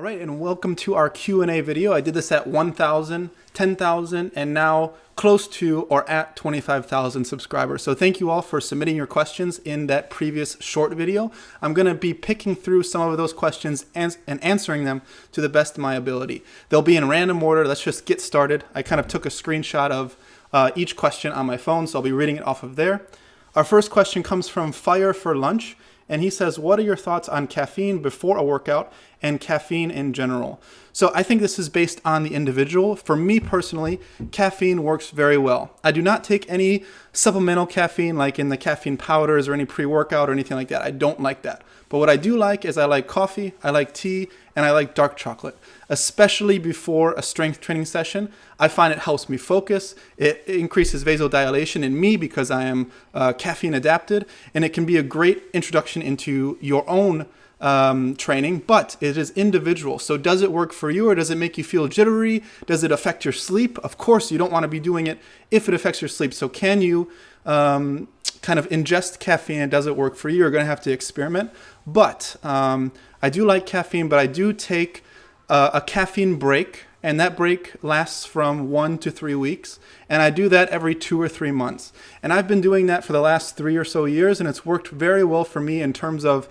All right, and welcome to our Q&A video. I did this at 1,000, 10,000, and now close to or at 25,000 subscribers. So thank you all for submitting your questions in that previous short video. I'm going to be picking through some of those questions and answering them to the best of my ability. They'll be in random order. Let's just get started. I kind of took a screenshot of each question on my phone, so I'll be reading it off of there. Our first question comes from Fire for Lunch. And he says, what are your thoughts on caffeine before a workout and caffeine in general? So I think this is based on the individual. For me personally, caffeine works very well. I do not take any supplemental caffeine like in the caffeine powders or any pre-workout or anything like that. I don't like that. But what I do like is I like coffee, I like tea, and I like dark chocolate, especially before a strength training session. I find it helps me focus. It increases vasodilation in me because I am caffeine adapted, and it can be a great introduction into your own training, but it is individual. So does it work for you, or does it make you feel jittery? Does it affect your sleep? Of course, you don't want to be doing it if it affects your sleep. So can you kind of ingest caffeine, and does it work for you? You're going to have to experiment. But I do like caffeine, but I do take a caffeine break, and that break lasts from 1 to 3 weeks. And I do that every 2 or 3 months. And I've been doing that for the last 3 or so years, and it's worked very well for me in terms of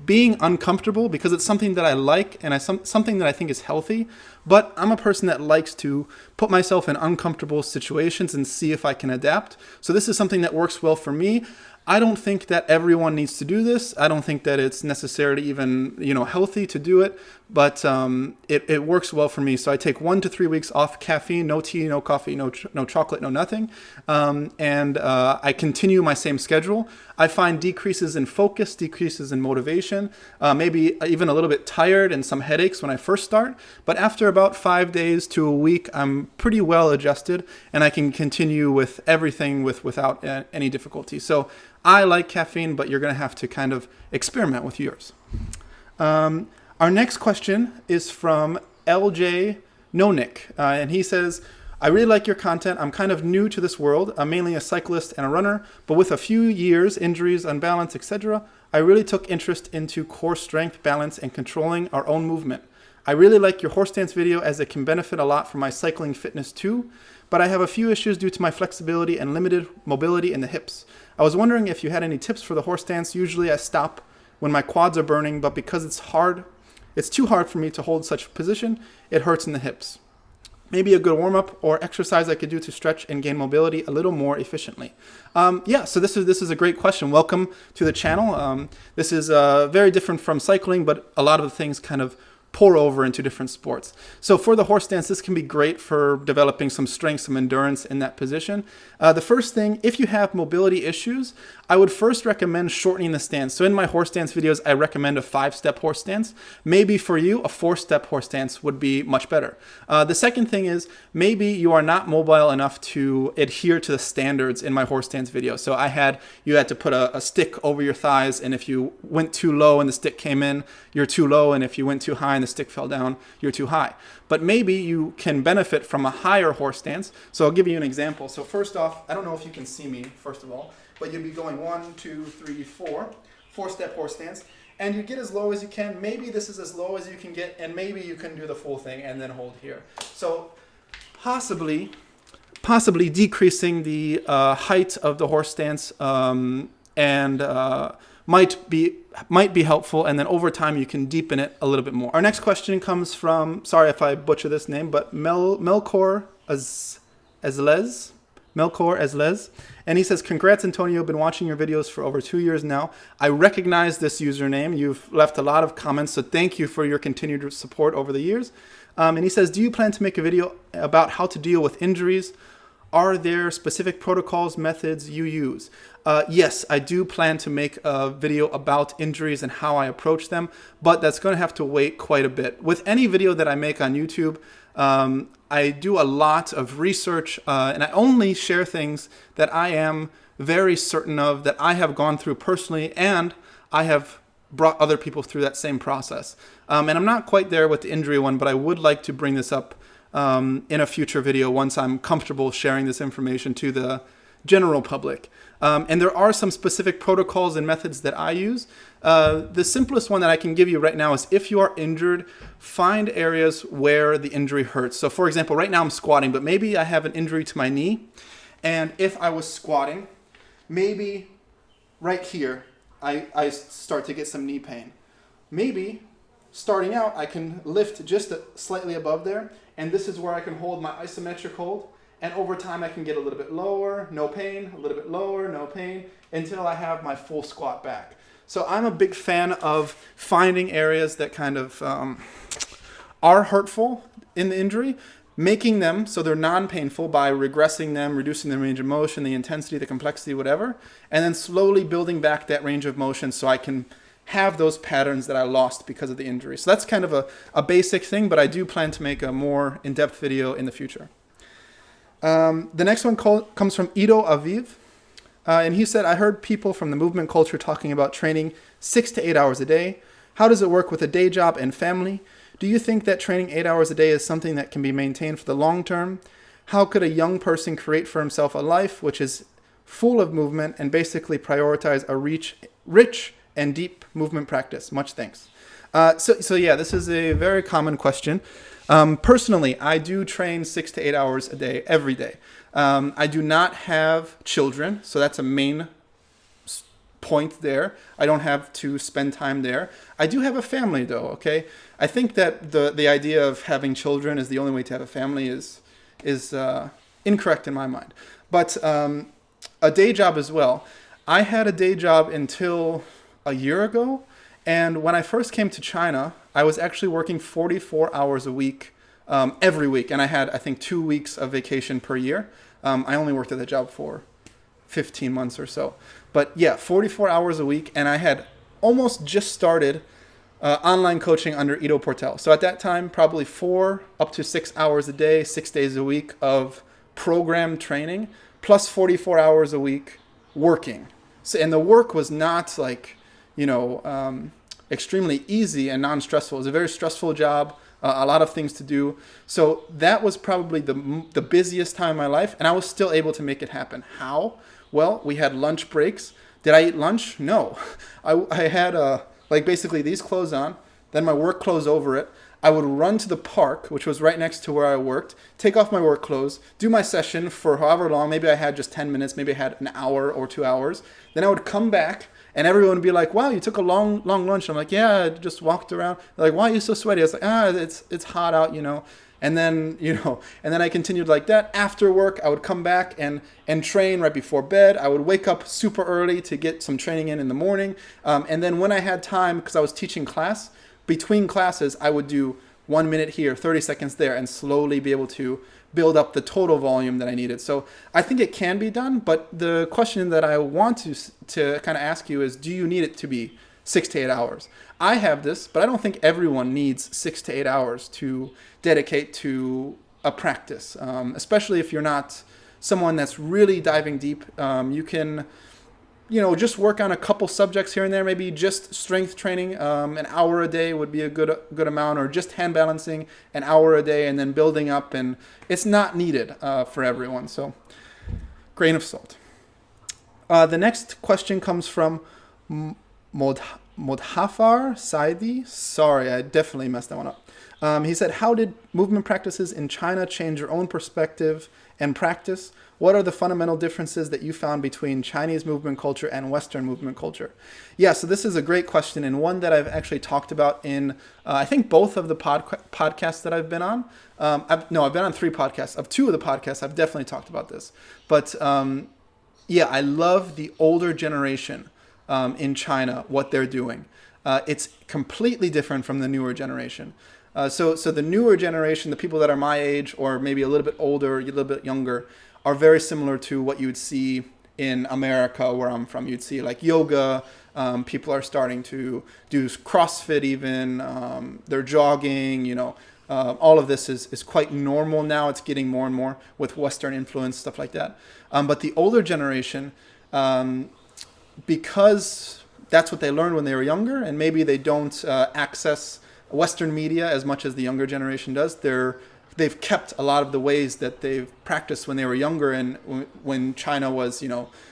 being uncomfortable, because it's something that I like and something that I think is healthy. But I'm a person that likes to put myself in uncomfortable situations and see if I can adapt. So this is something that works well for me. I don't think that everyone needs to do this. I don't think that it's necessarily even, healthy to do it, but it works well for me. So I take 1 to 3 weeks off caffeine, no tea, no coffee, no chocolate, no nothing. And I continue my same schedule. I find decreases in focus, decreases in motivation, maybe even a little bit tired and some headaches when I first start. But after about 5 days to a week, I'm pretty well adjusted, and I can continue with everything without any difficulty. So I like caffeine, but you're going to have to kind of experiment with yours. Our next question is from LJ Nonik, and he says, I really like your content. I'm kind of new to this world. I'm mainly a cyclist and a runner, but with a few years, injuries, unbalance, etc., I really took interest into core strength, balance, and controlling our own movement. I really like your horse stance video as it can benefit a lot from my cycling fitness too, but I have a few issues due to my flexibility and limited mobility in the hips. I was wondering if you had any tips for the horse stance. Usually I stop when my quads are burning, but because it's too hard for me to hold such a position, it hurts in the hips. Maybe a good warm-up or exercise I could do to stretch and gain mobility a little more efficiently. So this is a great question. Welcome to the channel. This is very different from cycling, but a lot of the things kind of pour over into different sports. So for the horse stance, this can be great for developing some strength, some endurance in that position. The first thing, if you have mobility issues, I would first recommend shortening the stance. So in my horse stance videos, I recommend a 5-step horse stance. Maybe for you, a 4-step horse stance would be much better. The second thing is maybe you are not mobile enough to adhere to the standards in my horse stance video. So you had to put a stick over your thighs, and if you went too low and the stick came in, you're too low, and if you went too high and the stick fell down, you're too high. But maybe you can benefit from a higher horse stance. So I'll give you an example. So first off, I don't know if you can see me, first of all, but you'd be going 1, 2, 3, 4, 4-step horse stance, and you get as low as you can. Maybe this is as low as you can get, and maybe you can do the full thing and then hold here. So possibly decreasing the height of the horse stance might be helpful, and then over time you can deepen it a little bit more. Our next question comes from, sorry if I butcher this name, but Melkor Ezlez, and he says, congrats Antonio, been watching your videos for over 2 years now. I recognize this username. You've left a lot of comments, so thank you for your continued support over the years. And he says, do you plan to make a video about how to deal with injuries? Are there specific protocols, methods you use? Yes, I do plan to make a video about injuries and how I approach them, but that's going to have to wait quite a bit. With any video that I make on YouTube, I do a lot of research, and I only share things that I am very certain of, that I have gone through personally, and I have brought other people through that same process. And I'm not quite there with the injury one, but I would like to bring this up in a future video once I'm comfortable sharing this information to the general public. And there are some specific protocols and methods that I use. The simplest one that I can give you right now is if you are injured, find areas where the injury hurts. So for example, right now I'm squatting, but maybe I have an injury to my knee. And if I was squatting, maybe right here, I start to get some knee pain. Maybe starting out, I can lift just slightly above there. And this is where I can hold my isometric hold. And over time, I can get a little bit lower, no pain, a little bit lower, no pain, until I have my full squat back. So I'm a big fan of finding areas that kind of are hurtful in the injury, making them so they're non-painful by regressing them, reducing the range of motion, the intensity, the complexity, whatever, and then slowly building back that range of motion so I can have those patterns that I lost because of the injury. So that's kind of a basic thing, but I do plan to make a more in-depth video in the future. The next one comes from Ido Aviv. And he said, I heard people from the movement culture talking about training 6 to 8 hours a day. How does it work with a day job and family? Do you think that training 8 hours a day is something that can be maintained for the long term? How could a young person create for himself a life which is full of movement and basically prioritize a rich and deep movement practice? Much thanks. So yeah, this is a very common question. Personally, I do train 6 to 8 hours a day, every day. I do not have children, so that's a main point there. I don't have to spend time there. I do have a family though, okay? I think that the idea of having children is the only way to have a family is incorrect in my mind. But a day job as well. I had a day job until a year ago, and when I first came to China, I was actually working 44 hours a week every week, and I had, I think, 2 weeks of vacation per year. I only worked at the job for 15 months or so. But yeah, 44 hours a week, and I had almost just started online coaching under Ido Portal. So at that time, probably 4 up to 6 hours a day, 6 days a week of programmed training, plus 44 hours a week working. So, and the work was not like, extremely easy and non-stressful. It was a very stressful job, a lot of things to do. So that was probably the busiest time in my life, and I was still able to make it happen. How? Well, we had lunch breaks. Did I eat lunch? No. I had basically these clothes on, then my work clothes over it. I would run to the park, which was right next to where I worked, take off my work clothes, do my session for however long. Maybe I had just 10 minutes, maybe I had an hour or 2 hours. Then I would come back, and everyone would be like, wow, you took a long lunch. I'm like, yeah, I just walked around. They're like, why are you so sweaty? I was like, it's hot out, And then, and then I continued like that. After work, I would come back and train right before bed. I would wake up super early to get some training in the morning. And then when I had time, because I was teaching class, between classes, I would do 1 minute here, 30 seconds there, and slowly be able to build up the total volume that I needed. So I think it can be done, but the question that I want to kind of ask you is, do you need it to be 6 to 8 hours? I have this, but I don't think everyone needs 6 to 8 hours to dedicate to a practice, especially if you're not someone that's really diving deep. You can, just work on a couple subjects here and there, maybe just strength training, an hour a day would be a good amount, or just hand balancing an hour a day and then building up, and it's not needed for everyone. So grain of salt. The next question comes from Modhafar Saidi. Sorry, I definitely messed that one up. He said, how did movement practices in China change your own perspective and practice? What are the fundamental differences that you found between Chinese movement culture and Western movement culture? Yeah, so this is a great question, and one that I've actually talked about in, I think, both of the podcasts that I've been on. I've been on 3 podcasts. Of 2 of the podcasts, I've definitely talked about this. But yeah, I love the older generation in China, what they're doing. It's completely different from the newer generation. So the newer generation, the people that are my age or maybe a little bit older, a little bit younger, are very similar to what you would see in America, where I'm from. You'd see like yoga. People are starting to do CrossFit even. They're jogging, all of this is quite normal now. It's getting more and more with Western influence, stuff like that. But the older generation, because that's what they learned when they were younger, and maybe they don't access Western media as much as the younger generation does, they're they've kept a lot of the ways that they've practiced when they were younger and when China was,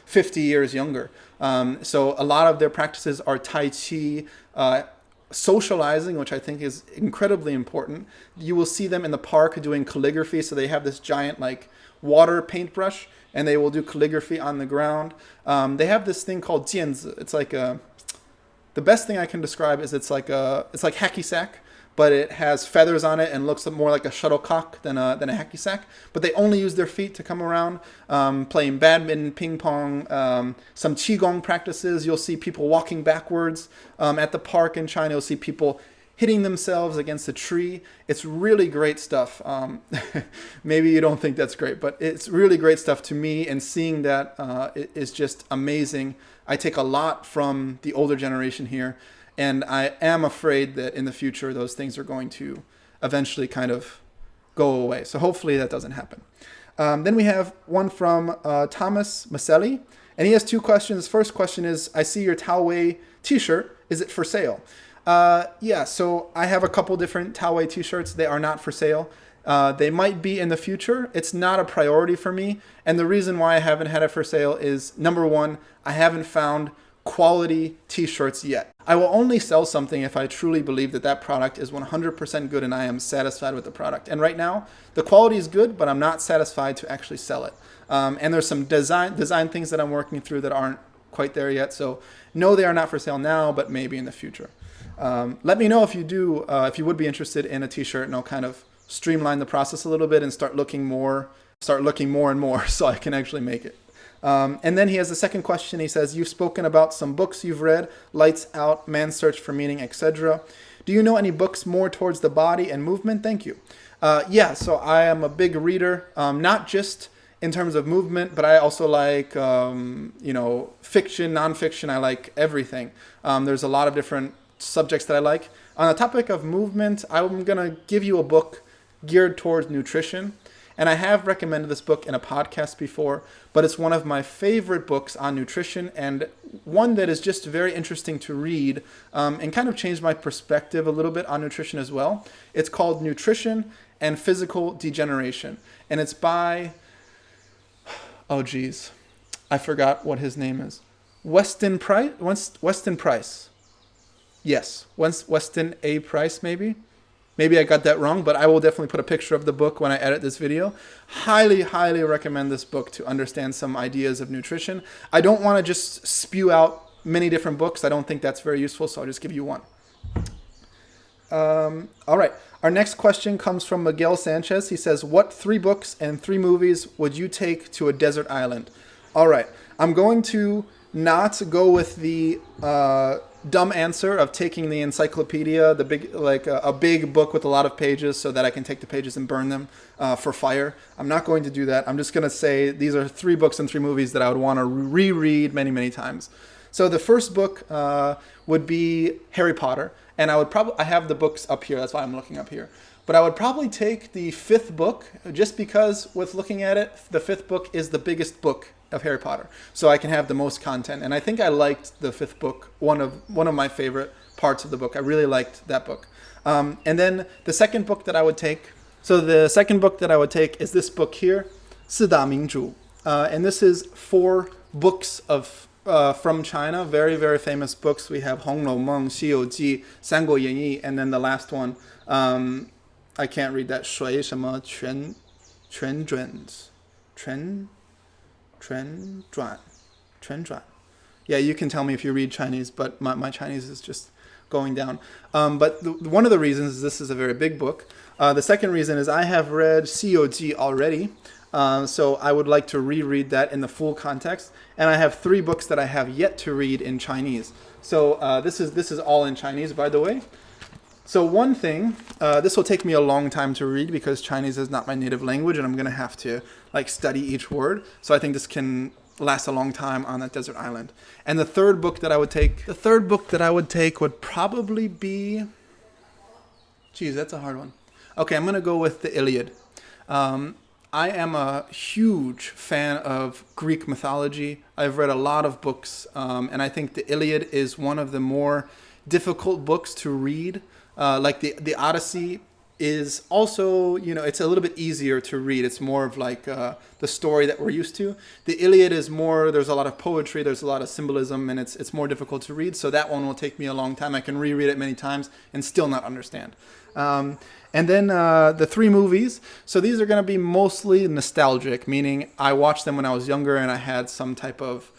50 years younger. So a lot of their practices are Tai Chi, socializing, which I think is incredibly important. You will see them in the park doing calligraphy. So they have this giant like water paintbrush and they will do calligraphy on the ground. They have this thing called jianzi. It's like the best thing I can describe is it's like hacky sack, but it has feathers on it and looks more like a shuttlecock than a hacky sack. But they only use their feet to come around, playing badminton, ping pong, some qigong practices. You'll see people walking backwards at the park in China. You'll see people hitting themselves against a tree. It's really great stuff. Maybe you don't think that's great, but it's really great stuff to me, and seeing that is just amazing. I take a lot from the older generation here. And I am afraid that in the future, those things are going to eventually kind of go away. So hopefully that doesn't happen. Then we have one from Thomas Maselli. And he has two questions. First question is, I see your Taowei t-shirt. Is it for sale? Yeah, so I have a couple different Taowei t-shirts. They are not for sale. They might be in the future. It's not a priority for me. And the reason why I haven't had it for sale is, number one, I haven't found quality t-shirts yet. I will only sell something if I truly believe that that product is 100% good and I am satisfied with the product. And right now, the quality is good, but I'm not satisfied to actually sell it. And there's some design things that I'm working through that aren't quite there yet. So no, they are not for sale now, but maybe in the future. Let me know if you would be interested in a t-shirt, and I'll kind of streamline the process a little bit and start looking more and more so I can actually make it. And then he has a second question. He says, you've spoken about some books you've read, Lights Out, Man's Search for Meaning, etc. Do you know any books more towards the body and movement? Thank you. Yeah, so I am a big reader, not just in terms of movement, but I also like, fiction, nonfiction. I like everything. There's a lot of different subjects that I like. On the topic of movement, I'm going to give you a book geared towards nutrition. And I have recommended this book in a podcast before, but it's one of my favorite books on nutrition, and one that is just very interesting to read, and kind of changed my perspective a little bit on nutrition as well. It's called Nutrition and Physical Degeneration. And it's by, I forgot what his name is. Weston Price. Yes, Weston A. Price maybe. Maybe I got that wrong, but I will definitely put a picture of the book when I edit this video. Highly, highly recommend this book to understand some ideas of nutrition. I don't want to just spew out many different books. I don't think that's very useful, so I'll just give you one. All right. Our next question comes from Miguel Sanchez. He says, what 3 books and 3 movies would you take to a desert island? All right. I'm going to not go with the dumb answer of taking the encyclopedia, the big, a big book with a lot of pages, so that I can take the pages and burn them for fire. I'm not going to do that. I'm just going to say these are 3 books and 3 movies that I would want to reread many, many times. So the first book would be Harry Potter, and I have the books up here. That's why I'm looking up here. But I would probably take the 5th book, just because with looking at it, the 5th book is the biggest book of Harry Potter, so I can have the most content. And I think I liked the 5th book, one of my favorite parts of the book. I really liked that book. And then the second book that I would take, is this book here, 四大名著. And this is 4 books from China, very, very famous books. We have 红楼梦, 西游记, 三国演义, and then the last one, I can't read that, 水什么全转. Yeah, you can tell me if you read Chinese, but my Chinese is just going down. But one of the reasons is this is a very big book. The second reason is I have read 西游记 already, so I would like to reread that in the full context. And I have 3 books that I have yet to read in Chinese. So this is all in Chinese, by the way. So one thing, this will take me a long time to read because Chinese is not my native language, and I'm going to have to study each word. So I think this can last a long time on that desert island. And the third book that I would take would probably be, that's a hard one. Okay, I'm going to go with the Iliad. I am a huge fan of Greek mythology. I've read a lot of books, and I think the Iliad is one of the more difficult books to read. Like the Odyssey is also, it's a little bit easier to read. It's more of like the story that we're used to. The Iliad is more, there's a lot of poetry, there's a lot of symbolism, and it's more difficult to read. So that one will take me a long time. I can reread it many times and still not understand. And then the 3 movies. So these are going to be mostly nostalgic, meaning I watched them when I was younger and I had some type of,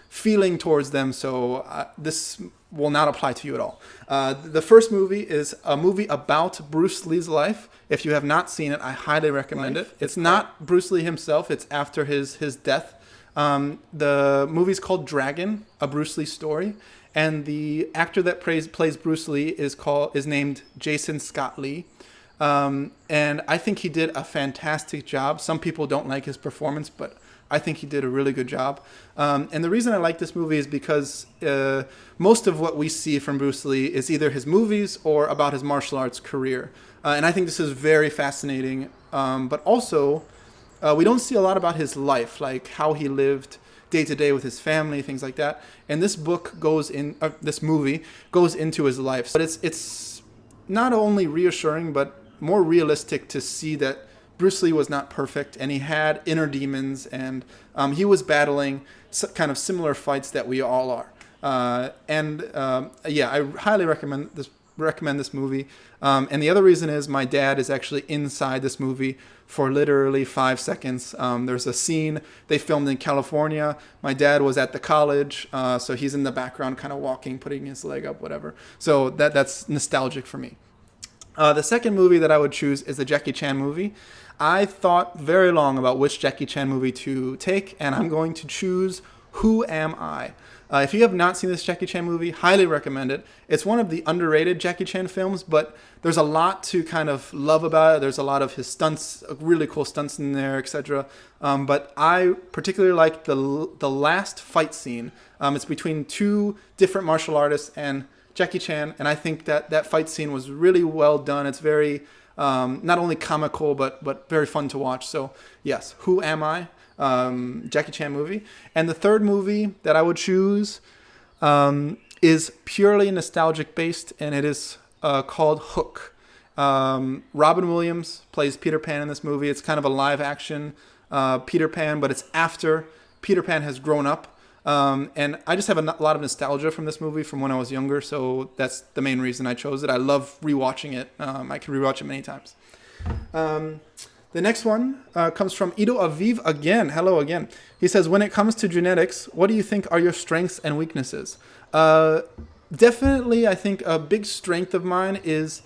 feeling towards them. So this will not apply to you at all. The first movie is a movie about Bruce Lee's life. If you have not seen it, I highly recommend it. It's not Bruce Lee himself. It's after his death. The movie's called Dragon, a Bruce Lee story. And the actor that plays Bruce Lee is named Jason Scott Lee. And I think he did a fantastic job. Some people don't like his performance, but I think he did a really good job. And the reason I like this movie is because most of what we see from Bruce Lee is either his movies or about his martial arts career. And I think this is very fascinating. But also, we don't see a lot about his life, like how he lived day to day with his family, things like that. And this movie goes into his life. But it's not only reassuring, but more realistic to see that Bruce Lee was not perfect, and he had inner demons, and he was battling kind of similar fights that we all are. I highly recommend this movie. And the other reason is my dad is actually inside this movie for literally 5 seconds. There's a scene they filmed in California. My dad was at the college, so he's in the background kind of walking, putting his leg up, whatever. So that's nostalgic for me. The second movie that I would choose is the Jackie Chan movie. I thought very long about which Jackie Chan movie to take, and I'm going to choose Who Am I? If you have not seen this Jackie Chan movie, highly recommend it. It's one of the underrated Jackie Chan films, but there's a lot to kind of love about it. There's a lot of his stunts, really cool stunts in there, etc. But I particularly like the last fight scene. It's between 2 different martial artists and Jackie Chan, and I think that fight scene was really well done. It's very not only comical but very fun to watch. So yes, Who Am I? Jackie Chan movie. And the third movie that I would choose is purely nostalgic based, and it is called Hook. Robin Williams plays Peter Pan in this movie. It's kind of a live action Peter Pan, but it's after Peter Pan has grown up. And I just have a lot of nostalgia from this movie from when I was younger, so that's the main reason I chose it. I love rewatching it. I can rewatch it many times. The next one comes from Ido Aviv again. Hello again. He says, when it comes to genetics, what do you think are your strengths and weaknesses? Definitely, I think a big strength of mine is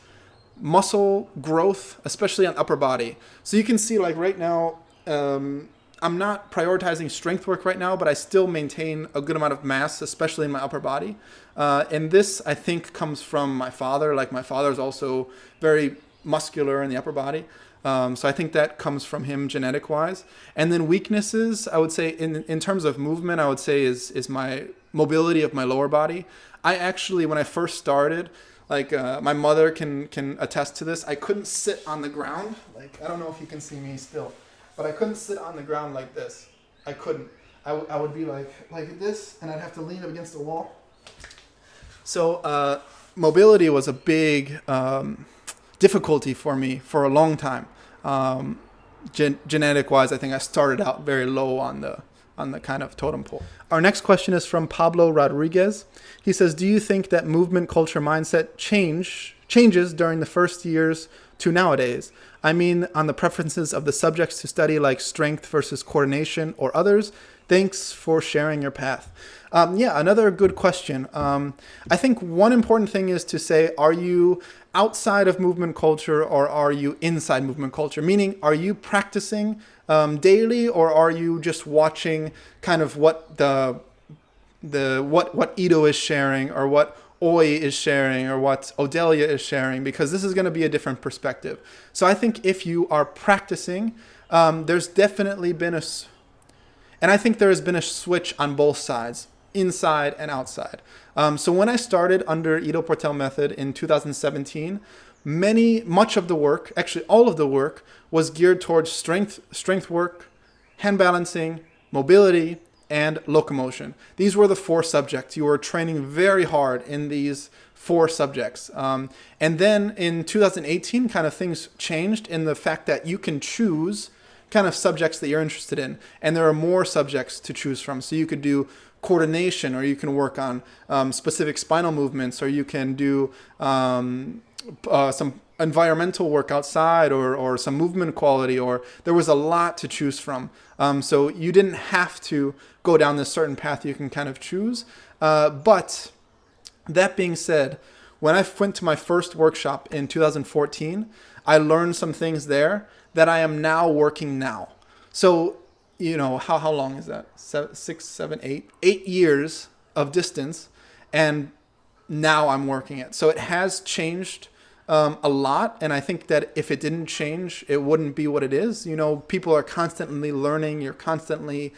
muscle growth, especially on upper body. So you can see, like right now, I'm not prioritizing strength work right now, but I still maintain a good amount of mass, especially in my upper body. And this, I think, comes from my father. Like, my father is also very muscular in the upper body. So I think that comes from him genetic-wise. And then weaknesses, I would say, in terms of movement, I would say is my mobility of my lower body. I actually, when I first started, like my mother can attest to this, I couldn't sit on the ground. Like, I don't know if you can see me still, but I couldn't sit on the ground like this. I couldn't. I would be like this, and I'd have to lean up against the wall. So mobility was a big difficulty for me for a long time. Genetic-wise, I think I started out very low on the kind of totem pole. Our next question is from Pablo Rodriguez. He says, do you think that movement culture mindset changes during the first years to nowadays? I mean, on the preferences of the subjects to study, like strength versus coordination or others. Thanks for sharing your path. Another good question. I think one important thing is to say, are you outside of movement culture or are you inside movement culture? Meaning, are you practicing daily, or are you just watching kind of what what Ido is sharing, or what Roye is sharing, or what Odelia is sharing? Because this is going to be a different perspective. So I think if you are practicing, there's definitely been and I think there has been a switch on both sides, inside and outside. So when I started under Ido Portal method in 2017, much of the work, actually all of the work, was geared towards strength work, hand balancing, mobility, and locomotion. These were the 4 subjects. You were training very hard in these 4 subjects. And then in 2018, kind of things changed in the fact that you can choose kind of subjects that you're interested in. And there are more subjects to choose from. So you could do coordination, or you can work on specific spinal movements, or you can do some environmental work outside, or some movement quality, or there was a lot to choose from. So you didn't have to go down this certain path. You can kind of choose. But that being said, when I went to my first workshop in 2014, I learned some things there that I am now working now. So, you know, how long is that? 6, 7, 8? 8 years of distance, and now I'm working it. So it has changed a lot, and I think that if it didn't change, it wouldn't be what it is. You know, people are constantly learning. You're constantly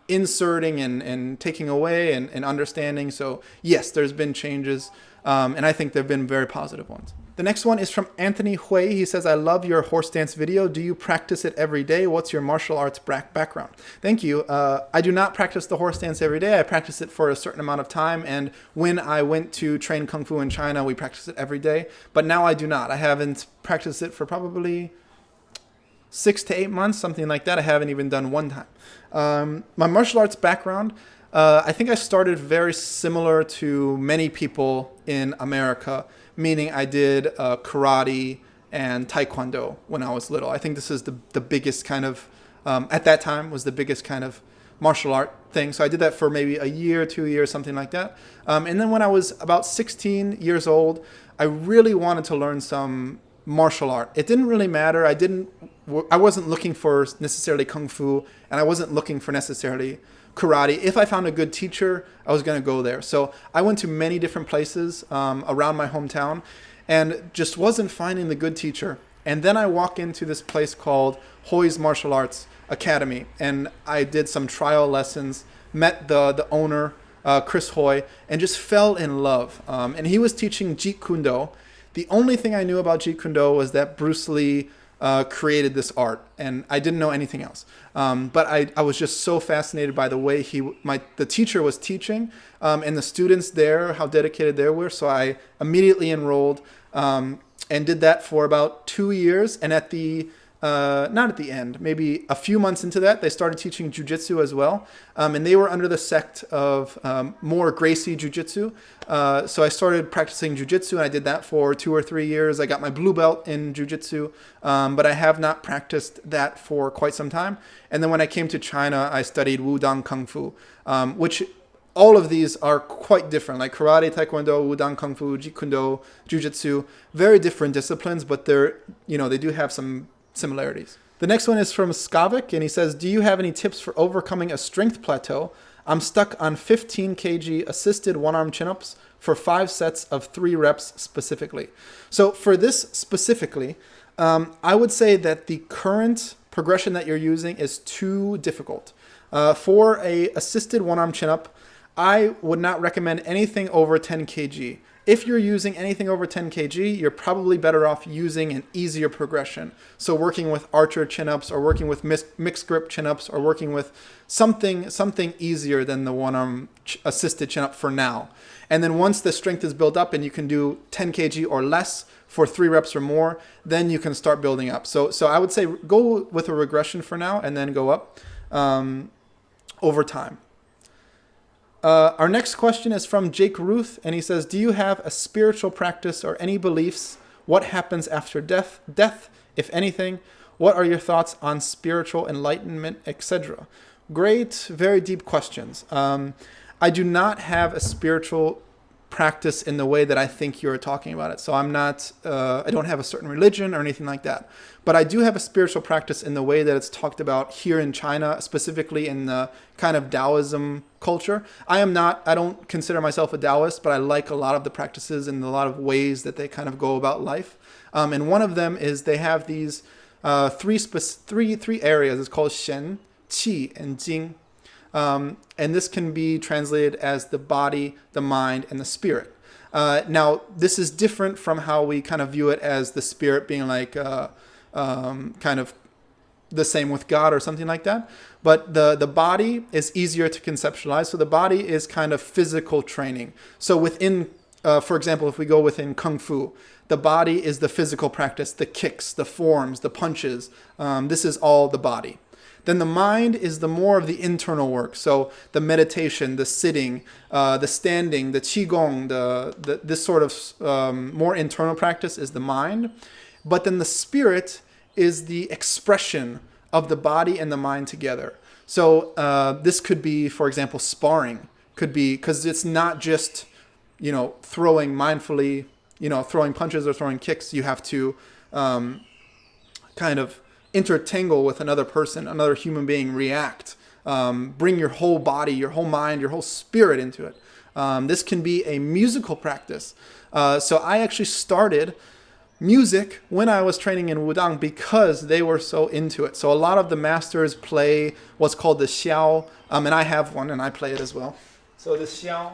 inserting and taking away and understanding. So yes, there's been changes, and I think they've been very positive ones. The next one is from Anthony Hui. He says, I love your horse dance video. Do you practice it every day? What's your martial arts background? Thank you. I do not practice the horse dance every day. I practice it for a certain amount of time. And when I went to train Kung Fu in China, we practiced it every day. But now I do not. I haven't practiced it for probably 6 to 8 months, something like that. I haven't even done one time. My martial arts background, I think I started very similar to many people in America, meaning I did karate and taekwondo when I was little. I think this is the biggest kind of, at that time, was the biggest kind of martial art thing. So I did that for maybe a year, 2 years, something like that. And then when I was about 16 years old, I really wanted to learn some martial art. It didn't really matter. I wasn't looking for necessarily Kung Fu, and I wasn't looking for necessarily karate. If I found a good teacher, I was going to go there. So I went to many different places around my hometown and just wasn't finding the good teacher. And then I walk into this place called Roye's Martial Arts Academy, and I did some trial lessons, met the owner, Chris Roye, and just fell in love. And he was teaching Jeet Kune Do. The only thing I knew about Jeet Kune Do was that Bruce Lee created this art, and I didn't know anything else. But I was just so fascinated by the way the teacher was teaching, and the students there, how dedicated they were. So I immediately enrolled and did that for about 2 years. And at the not at the end, maybe a few months into that, they started teaching jiu-jitsu as well. And they were under the sect of more Gracie jiu-jitsu. So I started practicing jiu-jitsu, and I did that for 2 or 3 years. I got my blue belt in jiu-jitsu, but I have not practiced that for quite some time. And then when I came to China, I studied Wudang Kung Fu, which all of these are quite different, like karate, taekwondo, Wudang Kung Fu, Jeet Kune Do, jiu-jitsu, very different disciplines, but they do have some similarities. The next one is from Skavik, and he says, do you have any tips for overcoming a strength plateau? I'm stuck on 15 kg assisted one-arm chin-ups for 5 sets of 3 reps specifically. So for this specifically, I would say that the current progression that you're using is too difficult. For a assisted one-arm chin-up, I would not recommend anything over 10 kg. If you're using anything over 10 kg, you're probably better off using an easier progression. So working with archer chin-ups, or working with mixed grip chin-ups, or working with something easier than the one-arm assisted chin-up for now. And then once the strength is built up and you can do 10 kg or less for 3 reps or more, then you can start building up. So I would say go with a regression for now and then go up over time. Our next question is from Jake Ruth, and he says, do you have a spiritual practice or any beliefs? What happens after death, if anything? What are your thoughts on spiritual enlightenment, etc.? Great, very deep questions. I do not have a spiritual practice in the way that I think you're talking about it. So I don't have a certain religion or anything like that. But I do have a spiritual practice in the way that it's talked about here in China, specifically in the kind of Taoism culture. I don't consider myself a Taoist, but I like a lot of the practices and a lot of ways that they kind of go about life. And one of them is they have these three areas. It's called Shen, Qi, and Jing. And this can be translated as the body, the mind, and the spirit. Now, this is different from how we kind of view it as the spirit being like kind of, the same with God or something like that. But the body is easier to conceptualize. So the body is kind of physical training. So within, for example, if we go within Kung Fu, the body is the physical practice, the kicks, the forms, the punches. This is all the body. Then the mind is the more of the internal work. So the meditation, the sitting, the standing, the qigong, this sort of more internal practice is the mind. But then the spirit is the expression of the body and the mind together. So this could be, for example, sparring. Could be, because it's not just, throwing mindfully, throwing punches or throwing kicks. You have to kind of intertangle with another person, another human being, react, bring your whole body, your whole mind, your whole spirit into it. This can be a musical practice. So I actually started music when I was training in Wudang because they were so into it. So a lot of the masters play what's called the xiao, and I have one and I play it as well. So the xiao,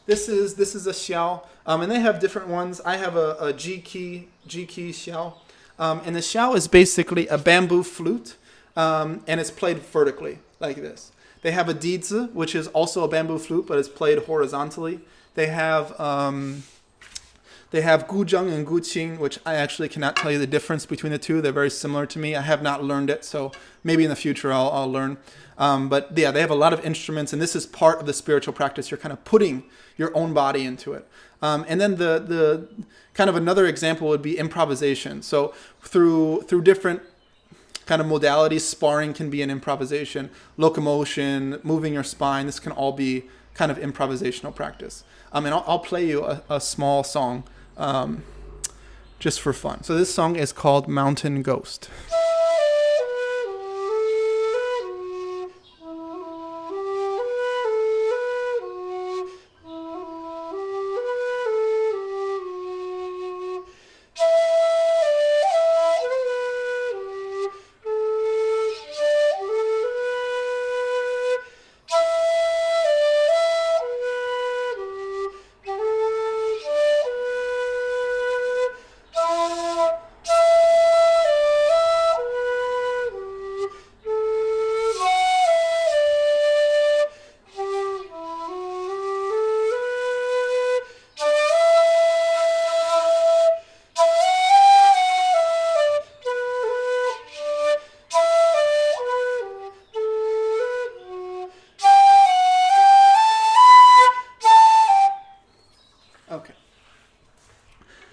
this is a xiao, and they have different ones. I have a G-key xiao. And the xiao is basically a bamboo flute, and it's played vertically, like this. They have a dizi, which is also a bamboo flute, but it's played horizontally. They have guzheng and guqing, which I actually cannot tell you the difference between the two. They're very similar to me. I have not learned it, so maybe in the future I'll learn. But yeah, they have a lot of instruments, and this is part of the spiritual practice. You're kind of putting your own body into it. And then the kind of another example would be improvisation. So through different kind of modalities, sparring can be an improvisation, locomotion, moving your spine. This can all be kind of improvisational practice. And I'll play you a small song just for fun. So this song is called Mountain Ghost.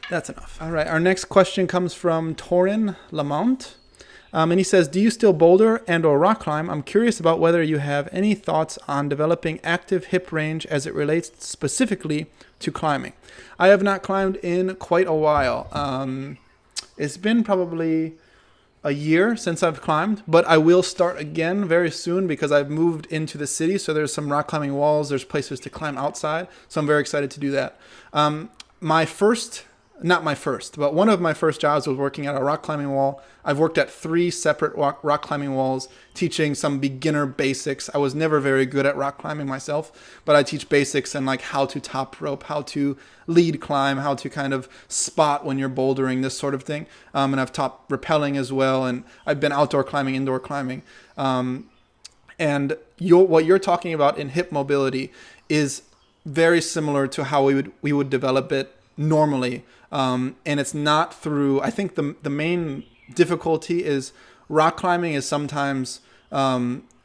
That's enough. All right. Our next question comes from Torin Lamont. And he says, do you still boulder and or rock climb? I'm curious about whether you have any thoughts on developing active hip range as it relates specifically to climbing. I have not climbed in quite a while. It's been probably a year since I've climbed, but I will start again very soon because I've moved into the city. So there's some rock climbing walls. There's places to climb outside. So I'm very excited to do that. Not my first, but one of my first jobs was working at a rock climbing wall. I've worked at 3 separate rock climbing walls, teaching some beginner basics. I was never very good at rock climbing myself, but I teach basics and like how to top rope, how to lead climb, how to kind of spot when you're bouldering, this sort of thing. And I've taught rappelling as well, and I've been outdoor climbing, indoor climbing. And what you're talking about in hip mobility is very similar to how we would develop it normally. And it's not through, I think the main difficulty is rock climbing is sometimes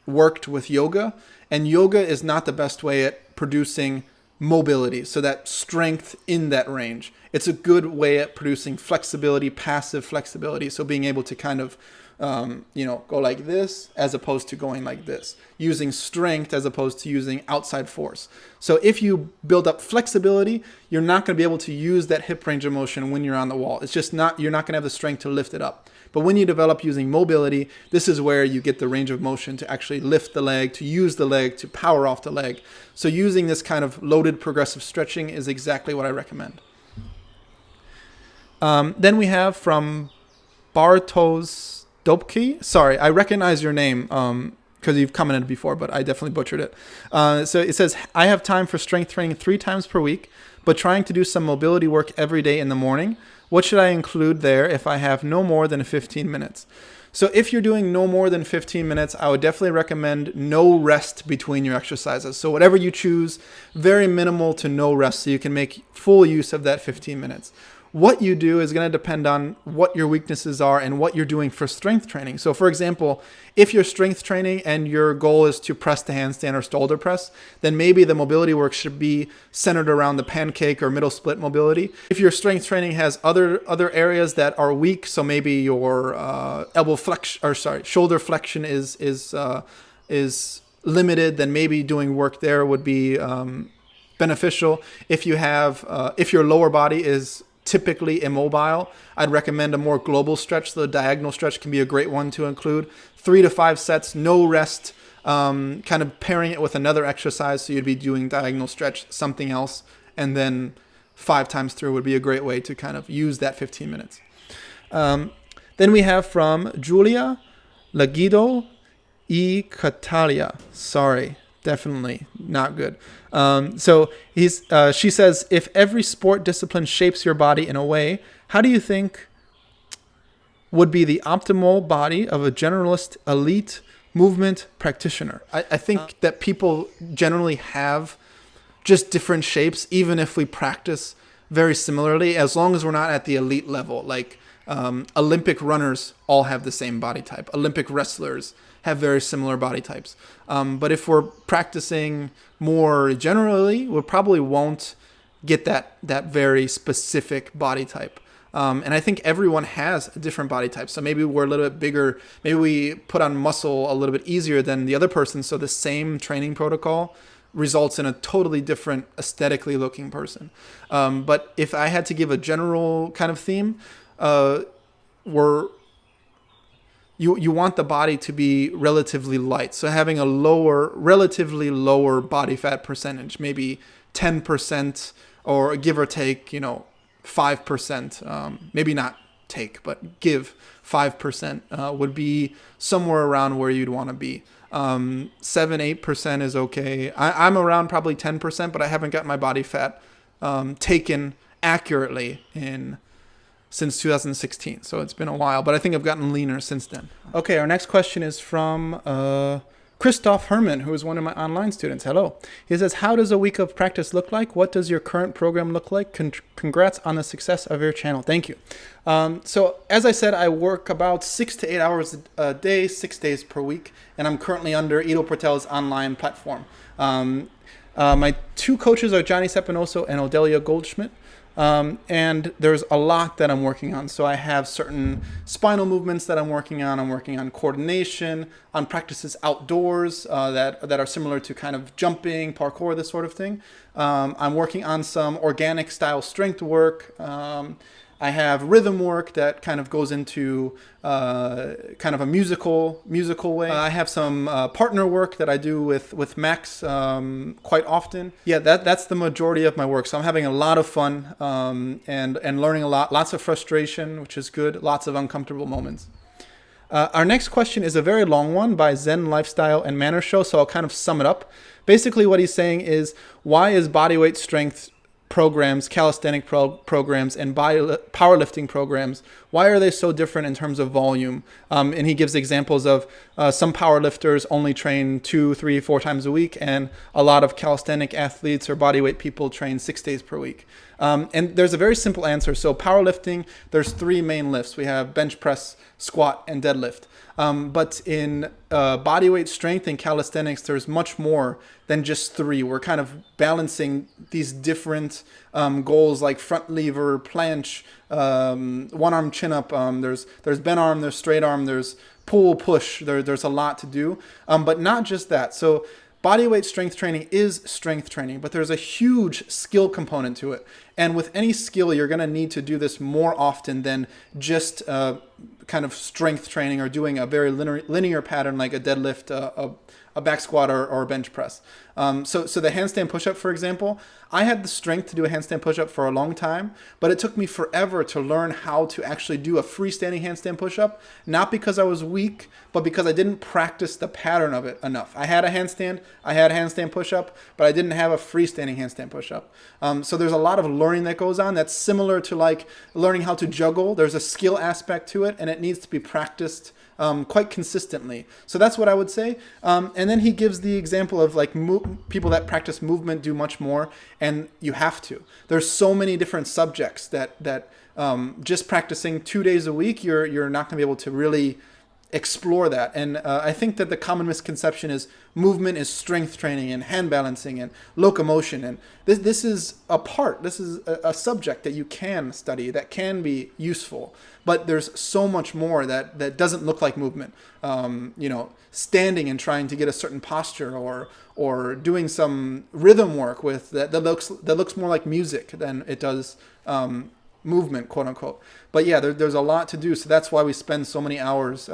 worked with yoga, and yoga is not the best way at producing mobility, so that strength in that range. It's a good way at producing flexibility, passive flexibility, so being able to kind of go like this as opposed to going like this, using strength as opposed to using outside force. So if you build up flexibility, you're not going to be able to use that hip range of motion when you're on the wall. It's just not, you're not going to have the strength to lift it up. But when you develop using mobility, this is where you get the range of motion to actually lift the leg, to use the leg, to power off the leg. So using this kind of loaded progressive stretching is exactly what I recommend. Then we have from Bartos Dopke. Sorry, I recognize your name because you've commented before, but I definitely butchered it. So it says, I have time for strength training 3 times per week, but trying to do some mobility work every day in the morning. What should I include there if I have no more than 15 minutes? So if you're doing no more than 15 minutes, I would definitely recommend no rest between your exercises. So whatever you choose, very minimal to no rest so you can make full use of that 15 minutes. What you do is going to depend on what your weaknesses are and what you're doing for strength training. So for example, if you're strength training and your goal is to press the handstand or shoulder press, then maybe the mobility work should be centered around the pancake or middle split mobility. If your strength training has other areas that are weak, so maybe your shoulder flexion is limited, then maybe doing work there would be beneficial. If your lower body is typically immobile, I'd recommend a more global stretch. The diagonal stretch can be a great one to include. 3 to 5 sets, no rest, kind of pairing it with another exercise. So you'd be doing diagonal stretch, something else, and then 5 times through would be a great way to kind of use that 15 minutes. Then we have from Julia Lagido y Catalia. Sorry, definitely not good. So she says, if every sport discipline shapes your body in a way, how do you think would be the optimal body of a generalist elite movement practitioner? I think that people generally have just different shapes, even if we practice very similarly, as long as we're not at the elite level. Like Olympic runners all have the same body type. Olympic wrestlers have very similar body types. But if we're practicing more generally, we probably won't get that very specific body type. And I think everyone has a different body type. So maybe we're a little bit bigger. Maybe we put on muscle a little bit easier than the other person. So the same training protocol results in a totally different aesthetically looking person. But if I had to give a general kind of theme, you want the body to be relatively light. So having a relatively lower body fat percentage, maybe 10% or give or take, 5%, maybe not take, but give 5% would be somewhere around where you'd want to be. 7-8% is okay. I'm around probably 10%, but I haven't got my body fat taken accurately since 2016. So it's been a while, but I think I've gotten leaner since then. Okay, our next question is from Christoph Herman, who is one of my online students. Hello. He says, how does a week of practice look like? What does your current program look like? Congrats on the success of your channel. Thank you. So as I said, I work about 6 to 8 hours a day, 6 days per week, and I'm currently under Ido Portel's online platform. My 2 coaches are Johnny Sepinoso and Odelia Goldschmidt. And there's a lot that I'm working on. So I have certain spinal movements that I'm working on. I'm working on coordination, on practices outdoors that are similar to kind of jumping, parkour, this sort of thing. I'm working on some organic style strength work. I have rhythm work that kind of goes into kind of a musical way. I have some partner work that I do with Max quite often. Yeah, that's the majority of my work. So I'm having a lot of fun and learning a lot. Lots of frustration, which is good. Lots of uncomfortable moments. Our next question is a very long one by Zen Lifestyle and Manner Show, so I'll kind of sum it up. Basically what he's saying is, why is bodyweight strength programs, calisthenic programs, and powerlifting programs, why are they so different in terms of volume? And he gives examples of some powerlifters only train 2, 3, 4 times a week, and a lot of calisthenic athletes or bodyweight people train 6 days per week. And there's a very simple answer. So powerlifting, there's 3 main lifts. We have bench press, squat, and deadlift. But in bodyweight strength and calisthenics, there's much more than just 3. We're kind of balancing these different goals like front lever, planche, one arm chin up. There's bent arm, there's straight arm, there's pull, push. There's a lot to do, but not just that. So bodyweight strength training is strength training, but there's a huge skill component to it. And with any skill, you're going to need to do this more often than just kind of strength training or doing a very linear pattern like a deadlift, a back squat or a bench press. So the handstand push-up, for example, I had the strength to do a handstand push-up for a long time, but it took me forever to learn how to actually do a freestanding handstand push-up, not because I was weak, but because I didn't practice the pattern of it enough. I had a handstand push-up, but I didn't have a freestanding handstand push-up. So there's a lot of learning that goes on that's similar to like learning how to juggle. There's a skill aspect to it, and it needs to be practiced quite consistently. So that's what I would say. And then he gives the example of like people that practice movement do much more, and you have to. There's so many different subjects that just practicing 2 days a week, you're not going to be able to really explore that. And I think that the common misconception is movement is strength training and hand balancing and locomotion. And this is a subject that you can study, that can be useful. But there's so much more that doesn't look like movement. Standing and trying to get a certain posture, or doing some rhythm work with that looks more like music than it does movement, quote unquote. But yeah, there's a lot to do. So that's why we spend so many hours,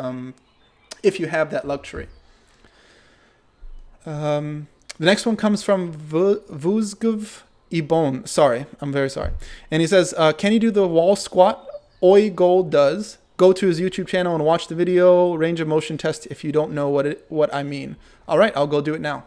if you have that luxury. The next one comes from Vuzgov Ibon. Sorry, I'm very sorry. And he says, can you do the wall squat Oi Gold does? Go to his YouTube channel and watch the video range of motion test if you don't know what I mean. All right, I'll go do it now.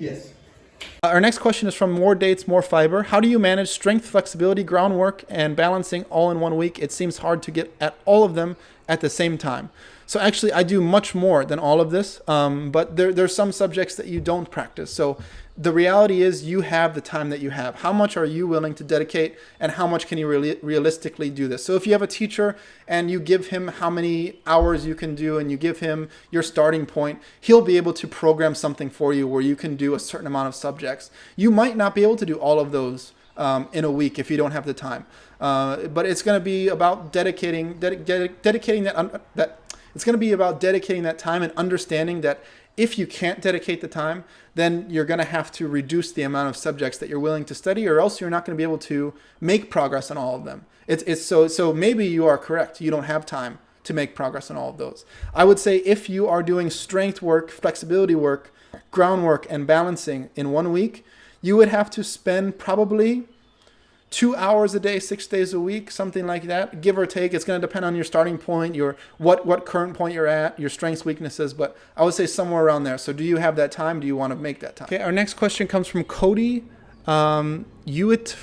Yes. Our next question is from More Dates, More Fiber. How do you manage strength, flexibility, groundwork, and balancing all in 1 week? It seems hard to get at all of them at the same time. So actually, I do much more than all of this, but there's some subjects that you don't practice. So the reality is you have the time that you have. How much are you willing to dedicate, and how much can you realistically do this? So if you have a teacher and you give him how many hours you can do, and you give him your starting point, he'll be able to program something for you where you can do a certain amount of subjects. You might not be able to do all of those in a week if you don't have the time. But it's going to be about dedicating that. It's going to be about dedicating that time and understanding that if you can't dedicate the time, then you're going to have to reduce the amount of subjects that you're willing to study, or else you're not going to be able to make progress on all of them. So maybe you are correct. You don't have time to make progress on all of those. I would say if you are doing strength work, flexibility work, groundwork, and balancing in 1 week, you would have to spend probably 2 hours a day, 6 days a week, something like that, give or take. It's going to depend on your starting point, your what current point you're at, your strengths, weaknesses, but I would say somewhere around there. So do you have that time? Do you want to make that time? Okay, our next question comes from Cody Hewitt.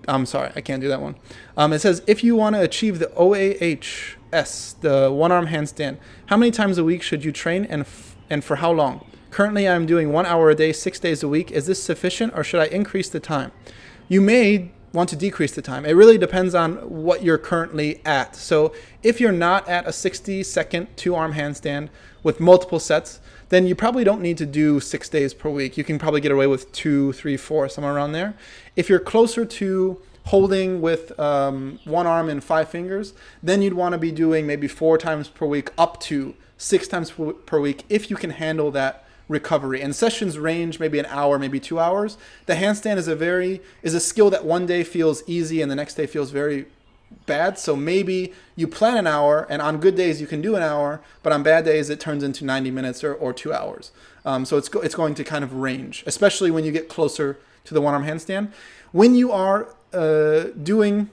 I'm sorry, I can't do that one. It says, if you want to achieve the OAHS, the one-arm handstand, how many times a week should you train, and for how long? Currently, I'm doing 1 hour a day, 6 days a week. Is this sufficient, or should I increase the time? You may want to decrease the time. It really depends on what you're currently at. So if you're not at a 60-second 2-arm handstand with multiple sets, then you probably don't need to do 6 days per week. You can probably get away with 2, 3, 4, somewhere around there. If you're closer to holding with 1 arm and 5 fingers, then you'd want to be doing maybe 4 times per week up to 6 times per week if you can handle that recovery. And sessions range maybe an hour, maybe 2 hours. The handstand is a skill that one day feels easy and the next day feels very bad. So maybe you plan an hour, and on good days you can do an hour, but on bad days it turns into 90 minutes or 2 hours. So it's going to kind of range, especially when you get closer to the 1-arm handstand. When you are doing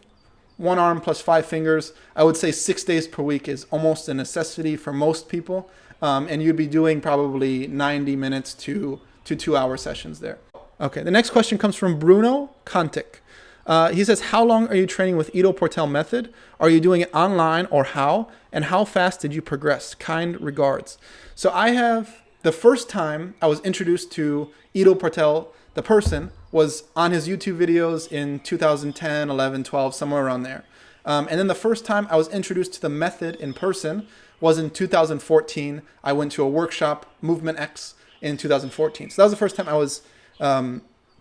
1 arm plus 5 fingers, I would say 6 days per week is almost a necessity for most people. And you'd be doing probably 90 minutes to 2 hour sessions there. Okay, the next question comes from Bruno Kontik. He says, how long are you training with Ido Portal method? Are you doing it online, or how? And how fast did you progress? Kind regards. So the first time I was introduced to Ido Portal, the person, was on his YouTube videos in 2010, 11, 12, somewhere around there. And then the first time I was introduced to the method in person was in 2014. I went to a workshop, Movement X, in 2014. So that was the first time I was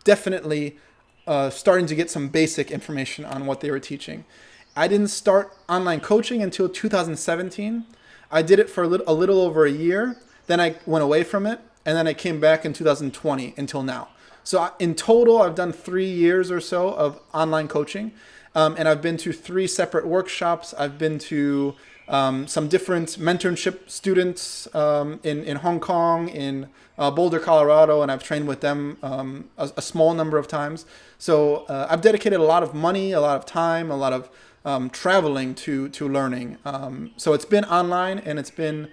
definitely starting to get some basic information on what they were teaching. I didn't start online coaching until 2017. I did it for a little over a year. Then I went away from it, and then I came back in 2020 until now. So in total, I've done 3 years or so of online coaching, and I've been to 3 separate workshops. I've been to some different mentorship students in Hong Kong, in Boulder, Colorado, and I've trained with them a small number of times. So I've dedicated a lot of money, a lot of time, a lot of traveling to learning. So it's been online, and it's been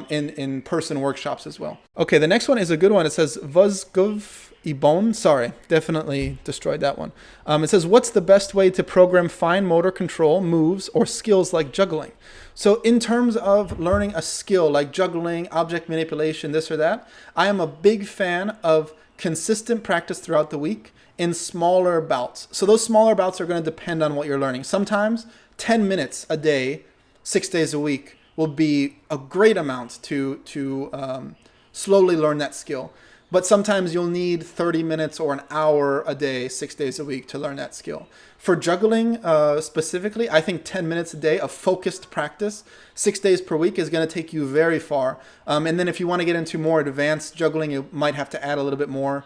in person workshops as well. Okay, the next one is a good one. It says Vuzgov Ibon. Sorry, definitely destroyed that one. It says, what's the best way to program fine motor control moves or skills like juggling? So in terms of learning a skill like juggling, object manipulation, this or that, I am a big fan of consistent practice throughout the week in smaller bouts. So those smaller bouts are going to depend on what you're learning. Sometimes 10 minutes a day, 6 days a week will be a great amount to slowly learn that skill. But sometimes you'll need 30 minutes or an hour a day, 6 days a week to learn that skill. For juggling specifically, I think 10 minutes a day of focused practice, 6 days per week is going to take you very far. And then if you want to get into more advanced juggling, you might have to add a little bit more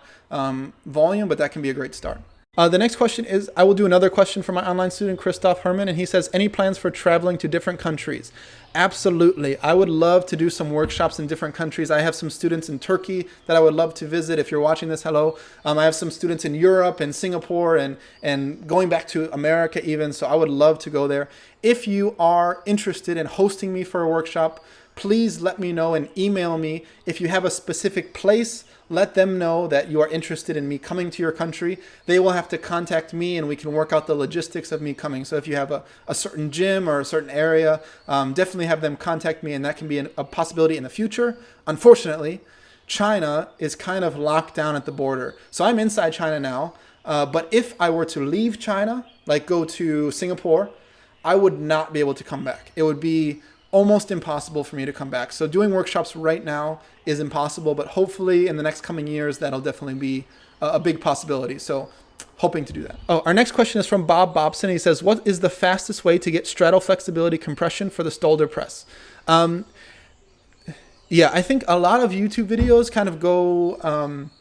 volume, but that can be a great start. The next question is, I will do another question from my online student, Christoph Herman, and he says, any plans for traveling to different countries? Absolutely. I would love to do some workshops in different countries. I have some students in Turkey that I would love to visit. If you're watching this, hello. I have some students in Europe and Singapore and going back to America even, so I would love to go there. If you are interested in hosting me for a workshop, please let me know and email me. If you have a specific place, let them know that you are interested in me coming to your country. They will have to contact me and we can work out the logistics of me coming. So if you have a certain gym or a certain area, definitely have them contact me, and that can be a possibility in the future. Unfortunately, China is kind of locked down at the border. So I'm inside China now, but if I were to leave China, like go to Singapore, I would not be able to come back. It would be almost impossible for me to come back. So doing workshops right now is impossible, but hopefully in the next coming years, that'll definitely be a big possibility. So hoping to do that. Oh, our next question is from Bob Bobson. He says, what is the fastest way to get straddle flexibility compression for the shoulder press? Yeah, I think a lot of YouTube videos kind of go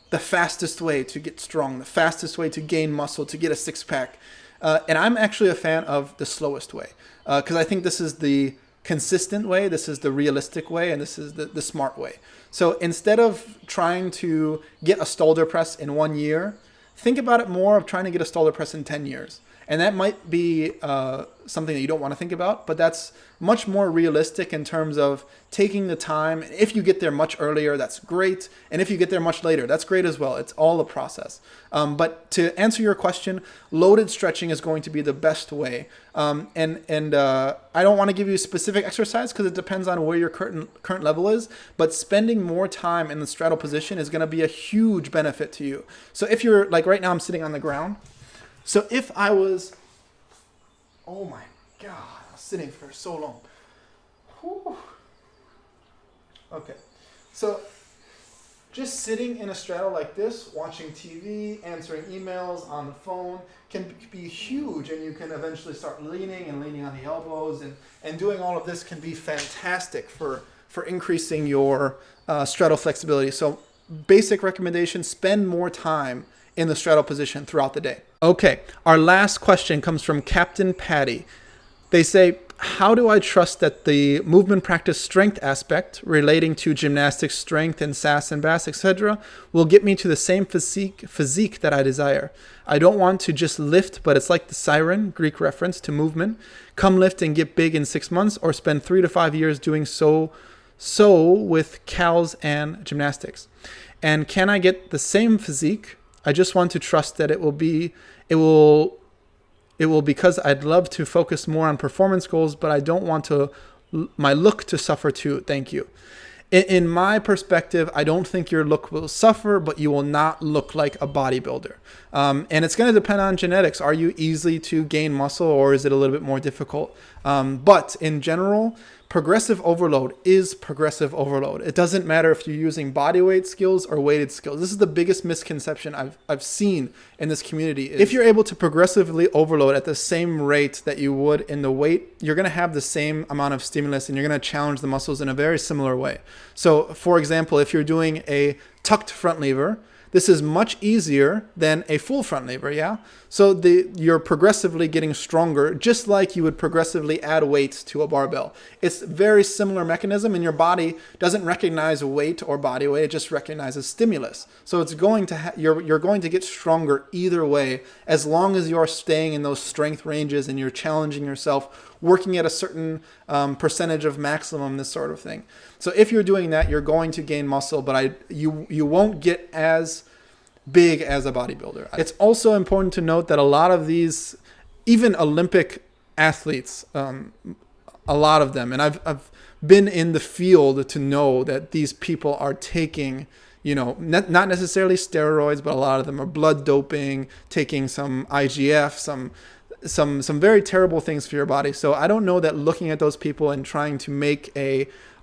the fastest way to get strong, the fastest way to gain muscle, to get a six pack. And I'm actually a fan of the slowest way because I think this is the consistent way, this is the realistic way, and this is the smart way. So instead of trying to get a shoulder press in 1 year, think about it more of trying to get a shoulder press in 10 years. And that might be something that you don't want to think about, but that's much more realistic in terms of taking the time. If you get there much earlier, that's great. And if you get there much later, that's great as well. It's all a process. But to answer your question, loaded stretching is going to be the best way. I don't want to give you a specific exercise because it depends on where your current level is, but spending more time in the straddle position is going to be a huge benefit to you. So if you're like right now, I'm sitting on the ground. So if I was, oh my God, I was sitting for so long. Whew. Okay, so just sitting in a straddle like this, watching TV, answering emails on the phone can be huge, and you can eventually start leaning on the elbows, and doing all of this can be fantastic for increasing your straddle flexibility. So basic recommendation, spend more time in the straddle position throughout the day. Okay, our last question comes from Captain Patty. They say, how do I trust that the movement practice strength aspect relating to gymnastics strength and SAS and BAS, etc., will get me to the same physique that I desire? I don't want to just lift, but it's like the siren, Greek reference to movement. Come lift and get big in 6 months, or spend 3 to 5 years doing so with cals and gymnastics. And can I get the same physique? I just want to trust that it will because I'd love to focus more on performance goals, but I don't want my look to suffer too. Thank you. In my perspective, I don't think your look will suffer, but you will not look like a bodybuilder. And it's going to depend on genetics. Are you easy to gain muscle, or is it a little bit more difficult? But in general, progressive overload is progressive overload. It doesn't matter if you're using body weight skills or weighted skills. This is the biggest misconception I've seen in this community. If you're able to progressively overload at the same rate that you would in the weight, you're going to have the same amount of stimulus and you're going to challenge the muscles in a very similar way. So for example, if you're doing a tucked front lever, this is much easier than a full front lever, yeah? So you're progressively getting stronger, just like you would progressively add weights to a barbell. It's a very similar mechanism, and your body doesn't recognize weight or body weight, it just recognizes stimulus. So it's going to you're going to get stronger either way, as long as you're staying in those strength ranges and you're challenging yourself, working at a certain percentage of maximum, this sort of thing. So if you're doing that, you're going to gain muscle, but you won't get as big as a bodybuilder. It's also important to note that a lot of these, even Olympic athletes, a lot of them, and I've been in the field to know that these people are taking, not necessarily steroids, but a lot of them are blood doping, taking some IGF, some very terrible things for your body. So I don't know that looking at those people and trying to make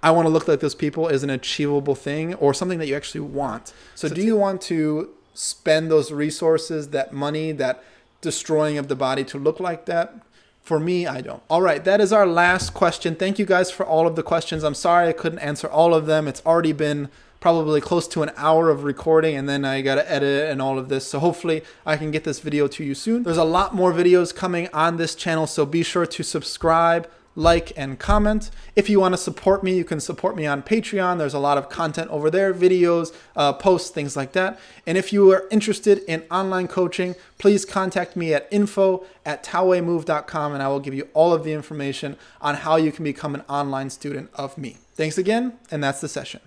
I want to look like those people is an achievable thing or something that you actually want. So do you want to spend those resources, that money, that destroying of the body to look like that? For me, I don't. All right, that is our last question. Thank you guys for all of the questions. I'm sorry I couldn't answer all of them. It's already been probably close to an hour of recording, and then I got to edit it and all of this. So hopefully I can get this video to you soon. There's a lot more videos coming on this channel, so be sure to subscribe, like, and comment. If you want to support me, you can support me on Patreon. There's a lot of content over there, videos, posts, things like that. And if you are interested in online coaching, please contact me at info@taoeimove.com, and I will give you all of the information on how you can become an online student of me. Thanks again, and that's the session.